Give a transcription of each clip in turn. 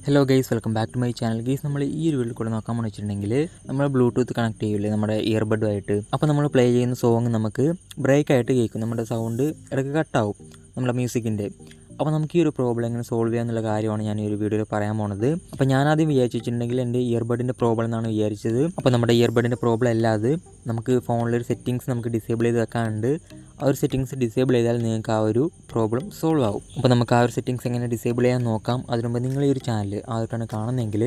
Hello guys, welcome back to my channel. Guys, നമ്മൾ ഈ ഒരു വീഡിയോയിൽ കൂടെ നോക്കാമെന്ന് വെച്ചിട്ടുണ്ടെങ്കിൽ നമ്മൾ ബ്ലൂടൂത്ത് കണക്ട് ചെയ്യില്ലേ നമ്മുടെ ഇയർബഡുമായിട്ട്. അപ്പോൾ നമ്മൾ പ്ലേ ചെയ്യുന്ന സോങ് നമുക്ക് ബ്രേക്ക് ആയിട്ട് കേൾക്കും, നമ്മുടെ സൗണ്ട് ഇടയ്ക്ക് കട്ടാവും നമ്മുടെ മ്യൂസിക്കിൻ്റെ. അപ്പോൾ നമുക്ക് ഈ ഒരു പ്രോബ്ലം എങ്ങനെ സോൾവ് ചെയ്യാമെന്നുള്ള കാര്യമാണ് ഞാൻ ഈ ഒരു വീഡിയോയിൽ പറയാൻ പോണത്. അപ്പോൾ ഞാനാദ്യം വിചാരിച്ചിട്ടുണ്ടെങ്കിൽ എൻ്റെ ഇയർബഡിൻ്റെ പ്രോബ്ലം എന്നാണ് വിചാരിച്ചത്. അപ്പോൾ നമ്മുടെ ഇയർബഡിൻ്റെ പ്രോബ്ലം അല്ലാതെ നമുക്ക് ഫോണിലൊരു സെറ്റിങ്സ് നമുക്ക് ഡിസേബിൾ ചെയ്ത് വെക്കാനുണ്ട്. ആ ഒരു സെറ്റിങ്സ് ഡിസേബിൾ ചെയ്താൽ നിങ്ങൾക്ക് ആ ഒരു പ്രോബ്ലം സോൾവ് ആവും. അപ്പോൾ നമുക്ക് ആ ഒരു സെറ്റിങ്സ് എങ്ങനെ ഡിസേബിൾ ചെയ്യാൻ നോക്കാം. അതിനുമുമ്പ് നിങ്ങൾ ഈ ഒരു ചാനൽ ആദ്യമായിട്ടാണ് കാണുന്നതെങ്കിൽ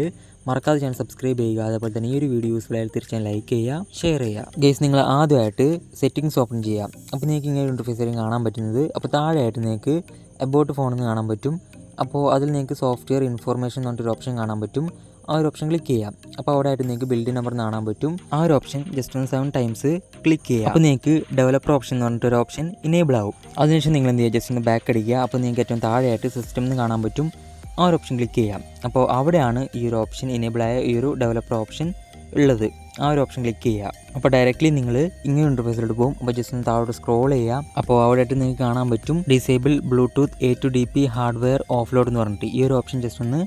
മറക്കാതെ ചാനൽ സബ്സ്ക്രൈബ് ചെയ്യുക. അതേപോലെ തന്നെ ഈ ഒരു വീഡിയോ യൂസ്ഫുൾ ആയാൽ തീർച്ചയായും ലൈക്ക് ചെയ്യുക, ഷെയർ ചെയ്യുക. ഗൈസ്, നിങ്ങൾ ആദ്യമായിട്ട് സെറ്റിങ്സ് ഓപ്പൺ ചെയ്യാം. അപ്പോൾ നിങ്ങൾക്ക് ഇങ്ങനെ ഒരു ഇൻ്റർഫേസിലും കാണാൻ പറ്റുന്നത്. അപ്പോൾ താഴെയായിട്ട് നിങ്ങൾക്ക് അബൌട്ട് ഫോണിൽ നിന്ന് കാണാൻ പറ്റും. അപ്പോൾ അതിൽ നിങ്ങൾക്ക് സോഫ്റ്റ്വെയർ ഇൻഫോർമേഷൻ എന്ന് പറഞ്ഞിട്ടൊരു ഓപ്ഷൻ കാണാൻ പറ്റും. ആ ഒരു ഓപ്ഷൻ ക്ലിക്ക് ചെയ്യാം. അപ്പോൾ അവിടെ ആയിട്ട് നിങ്ങൾക്ക് ബിൽഡ് നമ്പർ കാണാൻ പറ്റും. ആ ഒരു ഓപ്ഷൻ ജസ്റ്റ് ഒന്ന് 7 ടൈംസ് ക്ലിക്ക് ചെയ്യുക. അപ്പോൾ നിങ്ങൾക്ക് ഡെവലപ്പർ ഓപ്ഷൻ എന്ന് പറഞ്ഞിട്ടൊരു ഓപ്ഷൻ ഇനേബിൾ ആവും. അതിനുശേഷം നിങ്ങൾ എന്ത് ചെയ്യുക, ജസ്റ്റ് ഒന്ന് ബാക്ക് അടിക്കുക. അപ്പോൾ നിങ്ങൾക്ക് ഏറ്റവും താഴെയായിട്ട് സിസ്റ്റം എന്ന് കാണാൻ പറ്റും. ആ ഒരു ഓപ്ഷൻ ക്ലിക്ക് ചെയ്യാം. അപ്പോൾ അവിടെയാണ് ഈ ഒരു ഓപ്ഷൻ ഇനേബിളായ ഈ ഒരു ഡെവലപ്പർ ഓപ്ഷൻ ഉള്ളത്. ആ ഒരു ഓപ്ഷൻ ക്ലിക്ക് ചെയ്യുക. അപ്പോൾ ഡയറക്റ്റ്ലി നിങ്ങൾ ഇങ്ങനെ ഇൻ്റർഫേസിലോട്ട് പോകും. അപ്പോൾ ജസ്റ്റ് ഒന്ന് താഴോട്ട് സ്ക്രോൾ ചെയ്യുക. അപ്പോൾ അവിടെ ആയിട്ട് നിങ്ങൾക്ക് കാണാൻ പറ്റും disable Bluetooth A2DP hardware offload എന്ന് പറഞ്ഞിട്ട് ഈ ഒരു ഓപ്ഷൻ ജസ്റ്റ് ഒന്ന്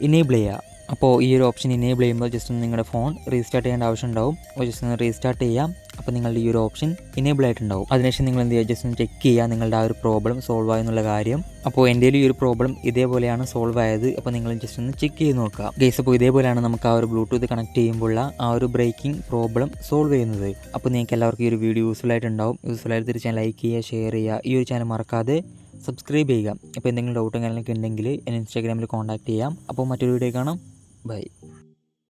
ഇനേബിൾ ചെയ്യുക. അപ്പോൾ ഈ ഒരു ഓപ്ഷൻ ഇനേബിൾ ചെയ്യുമ്പോൾ ജസ്റ്റ് ഒന്ന് നിങ്ങളുടെ ഫോൺ റീസ്റ്റാർട്ട് ചെയ്യേണ്ട ആവശ്യം ഉണ്ടാവും. അപ്പോൾ ജസ്റ്റ് ഒന്ന് റീസ്റ്റാർട്ട് ചെയ്യാം. അപ്പോൾ നിങ്ങളുടെ ഈ ഒരു ഓപ്ഷൻ ഇനേബിൾ ആയിട്ടുണ്ടാവും. അതിനുശേഷം നിങ്ങൾ എന്ത് ചെയ്യുക, ജസ്റ്റ് ഒന്ന് ചെക്ക് ചെയ്യുക നിങ്ങളുടെ ആ ഒരു പ്രോബ്ലം സോൾവ് ആയെന്നുള്ള കാര്യം. അപ്പോൾ എൻ്റെ ഈ ഒരു പ്രോബ്ലം ഇതേപോലെയാണ് സോൾവ് ആയത്. അപ്പോൾ നിങ്ങൾ ജസ്റ്റ് ഒന്ന് ചെക്ക് ചെയ്ത് നോക്കുക ഗൈസ്. അപ്പോൾ ഇതേപോലെയാണ് നമുക്ക് ആ ഒരു ബ്ലൂടൂത്ത് കണക്ട് ചെയ്യുമ്പോഴുള്ള ആ ഒരു ബ്രേക്കിംഗ് പ്രോബ്ലം സോൾവ് ചെയ്യുന്നത്. അപ്പോൾ നിങ്ങൾക്ക് എല്ലാവർക്കും ഈ ഒരു വീഡിയോ യൂസ്ഫുൾ ആയിട്ടുണ്ടാവും. യൂസ്ഫുൾ ആയിട്ട് തീർച്ചയായും ലൈക്ക് ചെയ്യുക, ഷെയർ ചെയ്യുക. ഈ ഒരു ചാനൽ മറക്കാതെ സബ്സ്ക്രൈബ് ചെയ്യുക. അപ്പോൾ എന്തെങ്കിലും ഡൗട്ടും കാര്യങ്ങളൊക്കെ ഉണ്ടെങ്കിൽ എന്നെ ഇൻസ്റ്റാഗ്രാമിൽ കോൺടാക്ട് ചെയ്യാം. അപ്പോൾ മറ്റൊരു വീഡിയോ കാണാം. ബൈ.